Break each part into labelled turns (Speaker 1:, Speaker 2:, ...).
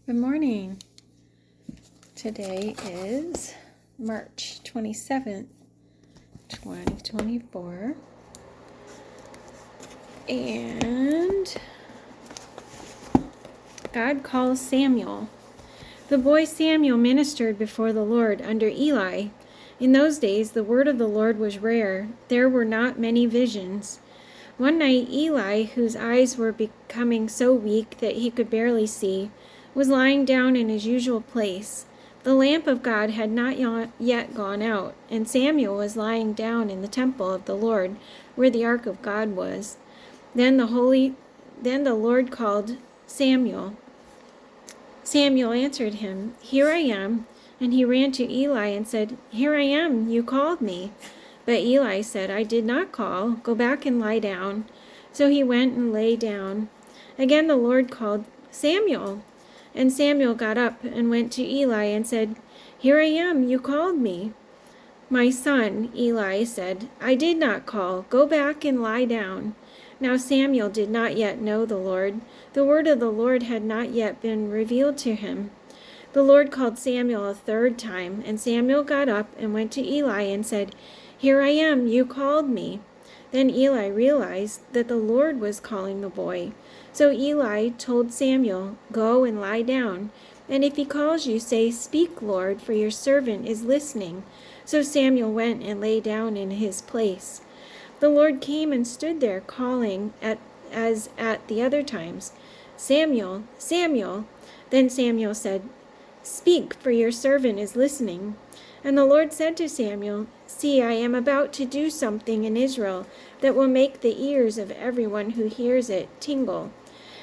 Speaker 1: Good morning. Today is March 27th, 2024. And God calls Samuel. The boy Samuel ministered before the Lord under Eli. In those days, the word of the Lord was rare. There were not many visions. One night, Eli, whose eyes were becoming so weak that he could barely see, was lying down in his usual place. The lamp of God had not yet gone out, and Samuel was lying down in the temple of the Lord, where the ark of God was. Then the Lord called Samuel. Samuel answered him, "Here I am." And he ran to Eli and said, "Here I am, you called me." But Eli said, "I did not call. Go back and lie down." So he went and lay down. Again the Lord called, "Samuel." And Samuel got up and went to Eli and said, "Here I am, you called me." "My son," Eli said, "I did not call. Go back and lie down." Now Samuel did not yet know the Lord. The word of the Lord had not yet been revealed to him. The Lord called Samuel a third time, and Samuel got up and went to Eli and said, "Here I am, you called me." Then Eli realized that the Lord was calling the boy. So Eli told Samuel, "Go and lie down, and if he calls you, say, 'Speak, Lord, for your servant is listening.'" So Samuel went and lay down in his place. The Lord came and stood there, calling as at the other times, "Samuel, Samuel." Then Samuel said, "Speak, for your servant is listening." And the Lord said to Samuel, "See, I am about to do something in Israel that will make the ears of everyone who hears it tingle.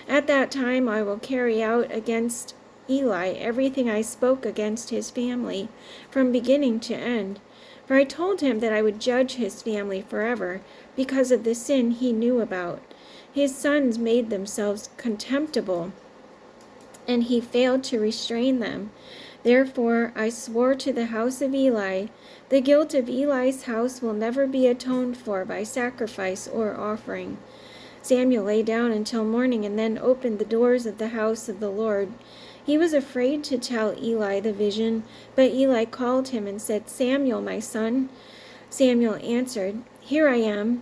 Speaker 1: At that time I will carry out against Eli everything I spoke against his family, from beginning to end. For I told him that I would judge his family forever, because of the sin he knew about. His sons made themselves contemptible, and he failed to restrain them. Therefore I swore to the house of Eli, the guilt of Eli's house will never be atoned for by sacrifice or offering." Samuel lay down until morning and then opened the doors of the house of the Lord. He was afraid to tell Eli the vision, but Eli called him and said, "Samuel, my son." Samuel answered, "Here I am."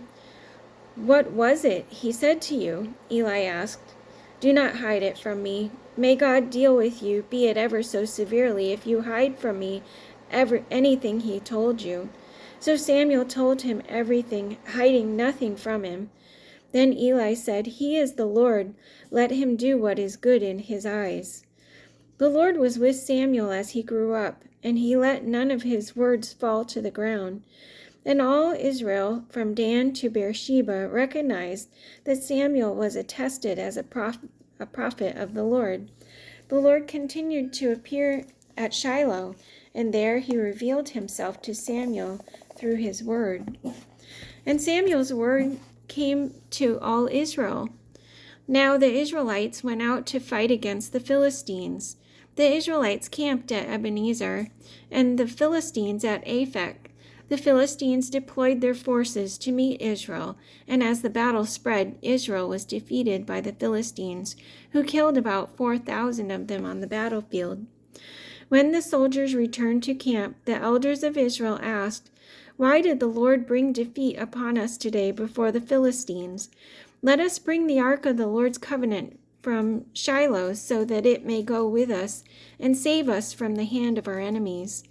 Speaker 1: "What was it he said to you?" Eli asked. "Do not hide it from me. May God deal with you, be it ever so severely, if you hide from me anything he told you." So Samuel told him everything, hiding nothing from him. Then Eli said, "He is the Lord. Let him do what is good in his eyes." The Lord was with Samuel as he grew up, and he let none of his words fall to the ground. And all Israel, from Dan to Beersheba, recognized that Samuel was attested as a prophet of the Lord. The Lord continued to appear at Shiloh, and there he revealed himself to Samuel through his word. And Samuel's word came to all Israel. Now the Israelites went out to fight against the Philistines. The Israelites camped at Ebenezer, and the Philistines at Aphek. The Philistines deployed their forces to meet Israel, and as the battle spread, Israel was defeated by the Philistines, who killed about 4,000 of them on the battlefield. When the soldiers returned to camp, the elders of Israel asked, "Why did the Lord bring defeat upon us today before the Philistines? Let us bring the ark of the Lord's covenant from Shiloh, so that it may go with us and save us from the hand of our enemies."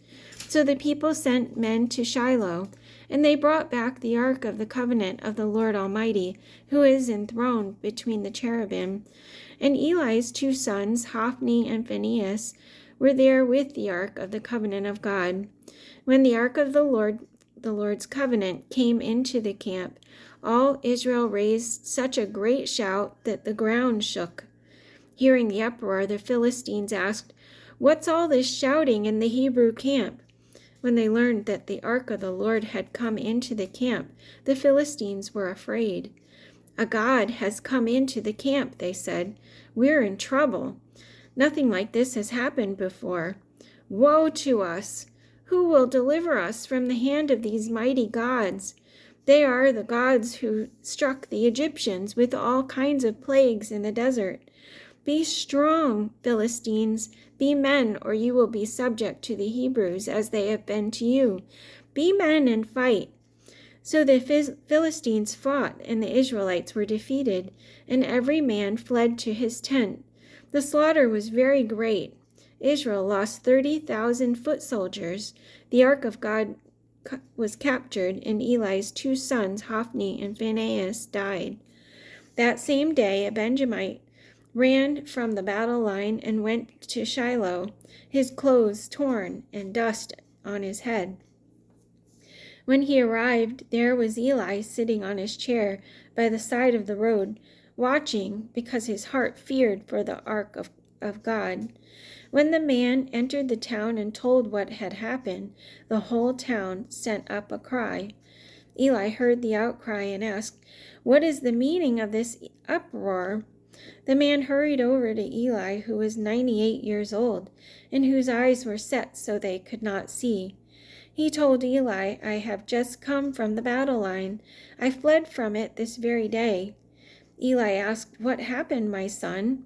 Speaker 1: So the people sent men to Shiloh, and they brought back the ark of the covenant of the Lord Almighty, who is enthroned between the cherubim. And Eli's two sons, Hophni and Phinehas, were there with the ark of the covenant of God. When the ark of the Lord's covenant came into the camp, all Israel raised such a great shout that the ground shook. Hearing the uproar, the Philistines asked, "What's all this shouting in the Hebrew camp?" When they learned that the ark of the Lord had come into the camp, the Philistines were afraid. "A god has come into the camp," they said. "We're in trouble. Nothing like this has happened before. Woe to us! Who will deliver us from the hand of these mighty gods? They are the gods who struck the Egyptians with all kinds of plagues in the desert. "Be strong, Philistines. Be men, or you will be subject to the Hebrews as they have been to you. Be men and fight." So the Philistines fought, and the Israelites were defeated, and every man fled to his tent. The slaughter was very great. Israel lost 30,000 foot soldiers. The ark of God was captured, and Eli's 2 sons, Hophni and Phinehas, died. That same day, a Benjamite ran from the battle line and went to Shiloh, his clothes torn and dust on his head. When he arrived, there was Eli sitting on his chair by the side of the road, watching, because his heart feared for the ark of God. When the man entered the town and told what had happened, the whole town sent up a cry. Eli heard the outcry and asked, "What is the meaning of this uproar?" The man hurried over to Eli, who was 98 years old, and whose eyes were set so they could not see. He told Eli, "I have just come from the battle line. I fled from it this very day." Eli asked, "What happened, my son?"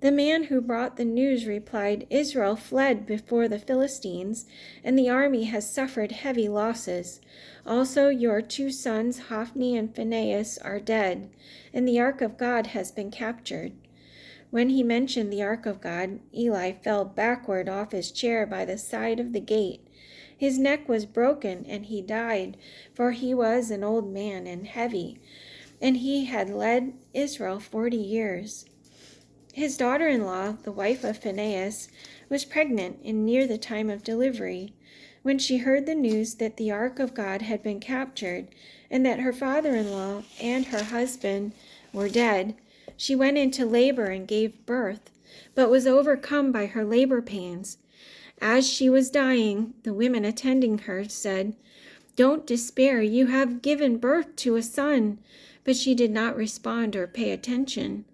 Speaker 1: The man who brought the news replied, "Israel fled before the Philistines, and the army has suffered heavy losses. Also your 2 sons, Hophni and Phinehas, are dead, and the ark of God has been captured." When he mentioned the ark of God, Eli fell backward off his chair by the side of the gate. His neck was broken, and he died, for he was an old man and heavy, and he had led Israel 40 years. His daughter-in-law, the wife of Phinehas, was pregnant and near the time of delivery. When she heard the news that the ark of God had been captured, and that her father-in-law and her husband were dead, she went into labor and gave birth, but was overcome by her labor pains. As she was dying, the women attending her said, "Don't despair, you have given birth to a son." But she did not respond or pay attention.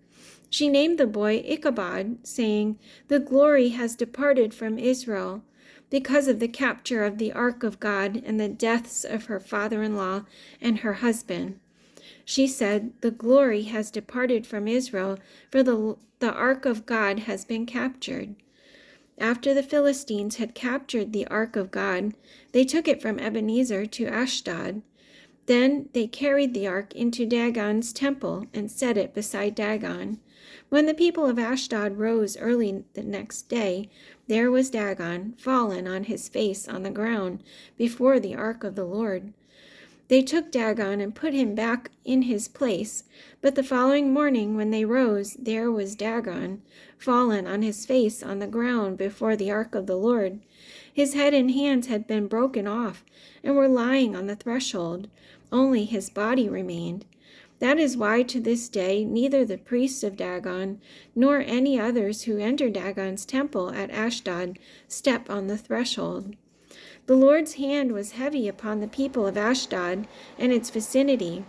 Speaker 1: She named the boy Ichabod, saying, "The glory has departed from Israel," because of the capture of the ark of God and the deaths of her father-in-law and her husband. She said, "The glory has departed from Israel, for the ark of God has been captured." After the Philistines had captured the ark of God, they took it from Ebenezer to Ashdod. Then they carried the ark into Dagon's temple and set it beside Dagon. When the people of Ashdod rose early the next day, there was Dagon, fallen on his face on the ground before the ark of the Lord. They took Dagon and put him back in his place, but the following morning when they rose, there was Dagon, fallen on his face on the ground before the ark of the Lord. His head and hands had been broken off and were lying on the threshold. Only his body remained. That is why to this day neither the priests of Dagon nor any others who enter Dagon's temple at Ashdod step on the threshold. The Lord's hand was heavy upon the people of Ashdod and its vicinity.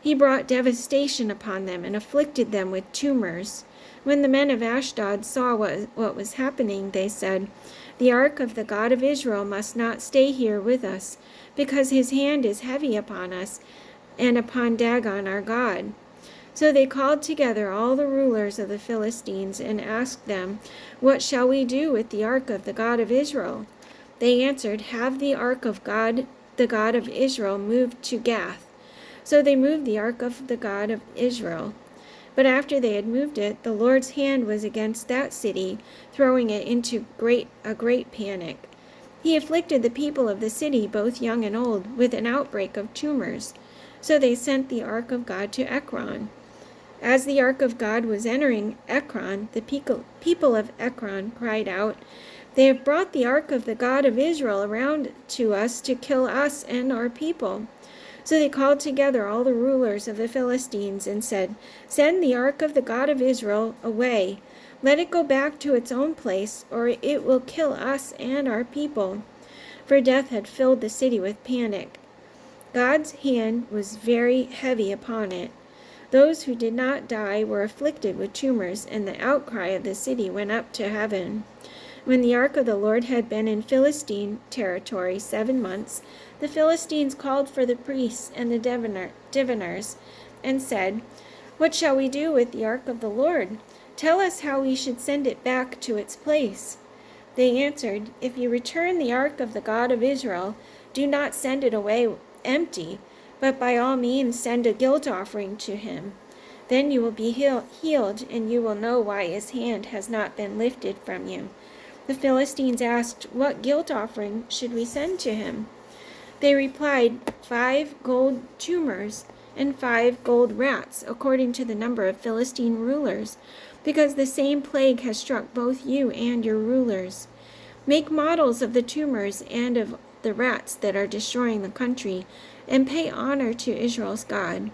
Speaker 1: He brought devastation upon them and afflicted them with tumors. When the men of Ashdod saw what was happening, they said, "The ark of the God of Israel must not stay here with us, because his hand is heavy upon us and upon Dagon our God." So they called together all the rulers of the Philistines and asked them, "What shall we do with the ark of the God of Israel?" They answered, "Have the ark of God, the God of Israel, moved to Gath." So they moved the ark of the God of Israel. But after they had moved it, the Lord's hand was against that city, throwing it into a great panic. He afflicted the people of the city, both young and old, with an outbreak of tumors. So they sent the ark of God to Ekron. As the ark of God was entering Ekron, the people of Ekron cried out, "They have brought the ark of the God of Israel around to us to kill us and our people." So they called together all the rulers of the Philistines and said, "Send the ark of the God of Israel away. Let it go back to its own place, or it will kill us and our people." For death had filled the city with panic. God's hand was very heavy upon it. Those who did not die were afflicted with tumors, and the outcry of the city went up to heaven. When the ark of the Lord had been in Philistine territory 7 months, the Philistines called for the priests and the diviners and said, "What shall we do with the ark of the Lord?" Tell us how we should send it back to its place." They answered, "If you return the ark of the God of Israel, do not send it away empty, but by all means send a guilt offering to him. Then you will be healed, and you will know why his hand has not been lifted from you." The Philistines asked, "What guilt offering should we send to him?" They replied, 5 gold tumors and 5 gold rats, according to the number of Philistine rulers, because the same plague has struck both you and your rulers. Make models of the tumors and of the rats that are destroying the country, and pay honor to Israel's God.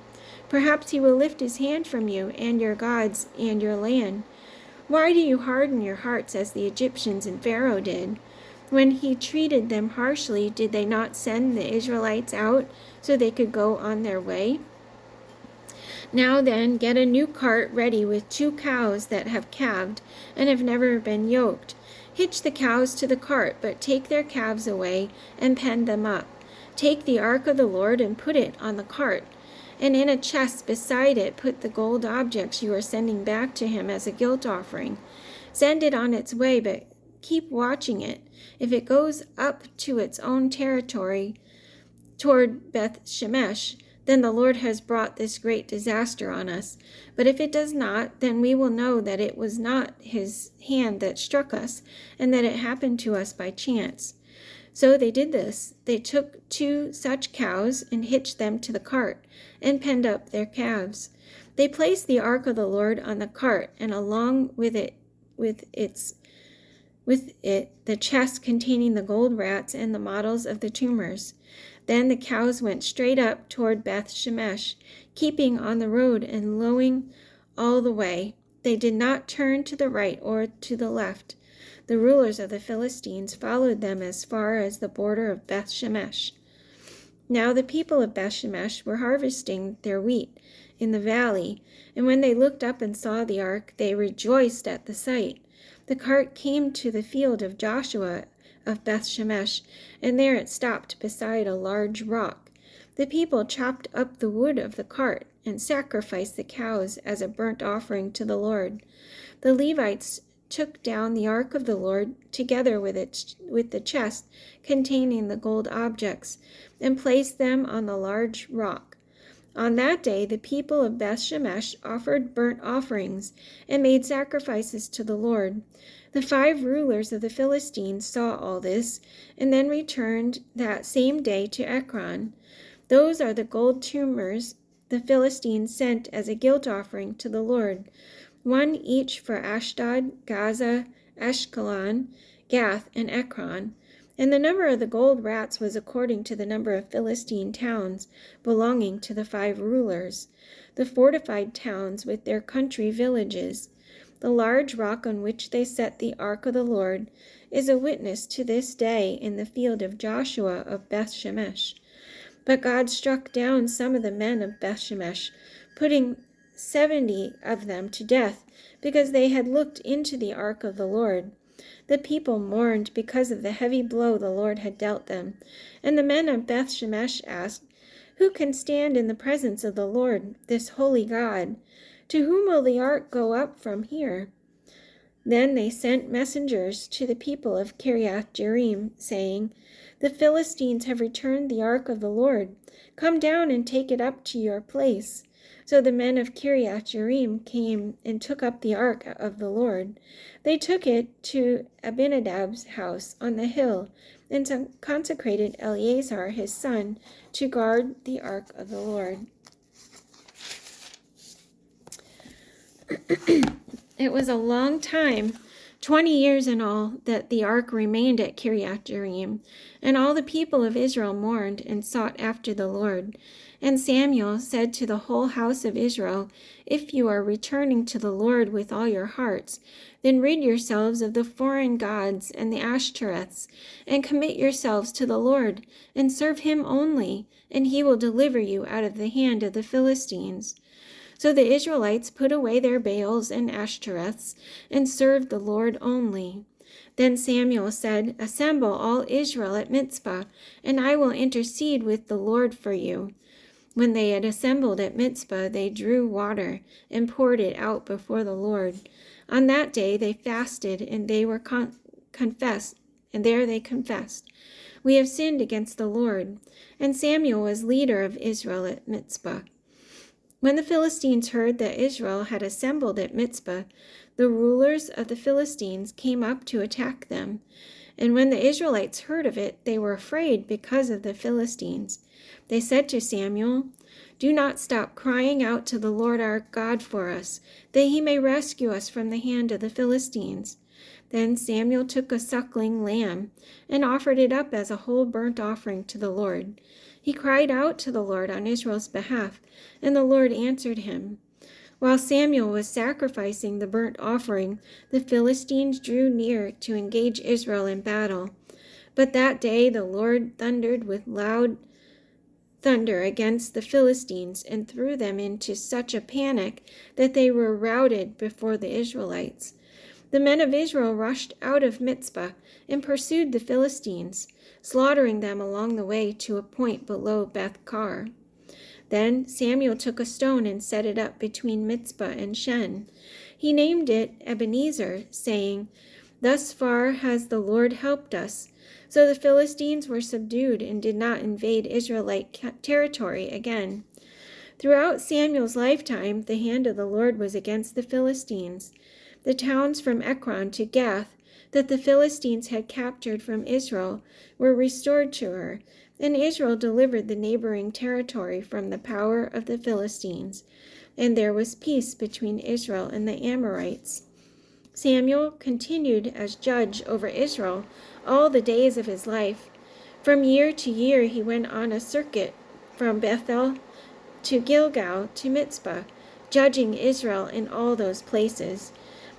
Speaker 1: Perhaps he will lift his hand from you and your gods and your land. Why do you harden your hearts as the Egyptians and Pharaoh did? When he treated them harshly, did they not send the Israelites out so they could go on their way? Now then, get a new cart ready with 2 cows that have calved and have never been yoked. Hitch the cows to the cart, but take their calves away and pen them up. Take the ark of the Lord and put it on the cart, and in a chest beside it put the gold objects you are sending back to him as a guilt offering. Send it on its way, but keep watching it. If it goes up to its own territory toward Beth Shemesh, then the Lord has brought this great disaster on us. But if it does not, then we will know that it was not his hand that struck us, and that it happened to us by chance." So they did this. They took 2 such cows and hitched them to the cart, and penned up their calves. They placed the ark of the Lord on the cart, and along with it the chest containing the gold rats and the models of the tumors. Then the cows went straight up toward Beth Shemesh, keeping on the road and lowing all the way. They did not turn to the right or to the left. The rulers of the Philistines followed them as far as the border of Beth Shemesh. Now the people of Beth Shemesh were harvesting their wheat in the valley, and when they looked up and saw the ark, they rejoiced at the sight. The cart came to the field of Joshua of Beth Shemesh, and there it stopped beside a large rock. The people chopped up the wood of the cart and sacrificed the cows as a burnt offering to the Lord. The Levites took down the ark of the Lord together with the chest containing the gold objects, and placed them on the large rock. On that day the people of Beth Shemesh offered burnt offerings and made sacrifices to the Lord. The 5 rulers of the Philistines saw all this, and then returned that same day to Ekron. Those are the gold tumors the Philistines sent as a guilt offering to the Lord, 1 each for Ashdod, Gaza, Ashkelon, Gath, and Ekron. And the number of the gold rats was according to the number of Philistine towns belonging to the 5 rulers, the fortified towns with their country villages. The large rock on which they set the ark of the Lord is a witness to this day in the field of Joshua of Beth Shemesh. But God struck down some of the men of Beth Shemesh, putting 70 of them to death, because they had looked into the ark of the Lord. The people mourned because of the heavy blow the Lord had dealt them. And the men of Beth Shemesh asked, "Who can stand in the presence of the Lord, this holy God? To whom will the ark go up from here?" Then they sent messengers to the people of Kiriath-Jearim, saying, "The Philistines have returned the ark of the Lord. Come down and take it up to your place." So the men of Kiriath-Jearim came and took up the ark of the Lord. They took it to Abinadab's house on the hill, and consecrated Eleazar his son to guard the ark of the Lord. It was a long time, 20 years in all, that the ark remained at Kiriath-Jearim, and all the people of Israel mourned and sought after the Lord. And Samuel said to the whole house of Israel, "If you are returning to the Lord with all your hearts, then rid yourselves of the foreign gods and the Ashtoreths, and commit yourselves to the Lord, and serve him only, and he will deliver you out of the hand of the Philistines." So the Israelites put away their Baals and Ashtoreths, and served the Lord only. Then Samuel said, "Assemble all Israel at Mizpah, and I will intercede with the Lord for you." When they had assembled at Mizpah, they drew water and poured it out before the Lord. On that day they fasted, and they were confessed, and there they confessed, "We have sinned against the Lord." And Samuel was leader of Israel at Mizpah. When the Philistines heard that Israel had assembled at Mizpah, the rulers of the Philistines came up to attack them. And when the Israelites heard of it, they were afraid because of the Philistines. They said to Samuel, "Do not stop crying out to the Lord our God for us, that he may rescue us from the hand of the Philistines." Then Samuel took a suckling lamb and offered it up as a whole burnt offering to the Lord. He cried out to the Lord on Israel's behalf, and the Lord answered him. While Samuel was sacrificing the burnt offering, the Philistines drew near to engage Israel in battle. But that day the Lord thundered with loud thunder against the Philistines and threw them into such a panic that they were routed before the Israelites. The men of Israel rushed out of Mizpah and pursued the Philistines, slaughtering them along the way to a point below Beth-kar. Then Samuel took a stone and set it up between Mizpah and Shen. He named it Ebenezer, saying, "Thus far has the Lord helped us." So the Philistines were subdued and did not invade Israelite territory again. Throughout Samuel's lifetime, the hand of the Lord was against the Philistines. The towns from Ekron to Gath that the Philistines had captured from Israel were restored to her, and Israel delivered the neighboring territory from the power of the Philistines, and there was peace between Israel and the Amorites. Samuel continued as judge over Israel all the days of his life. From year to year he went on a circuit from Bethel to Gilgal to Mizpah, judging Israel in all those places.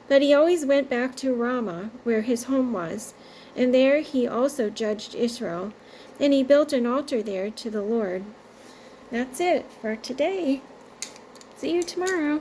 Speaker 1: But he always went back to Ramah, where his home was, and there he also judged Israel, and he built an altar there to the Lord. That's it for today. See you tomorrow.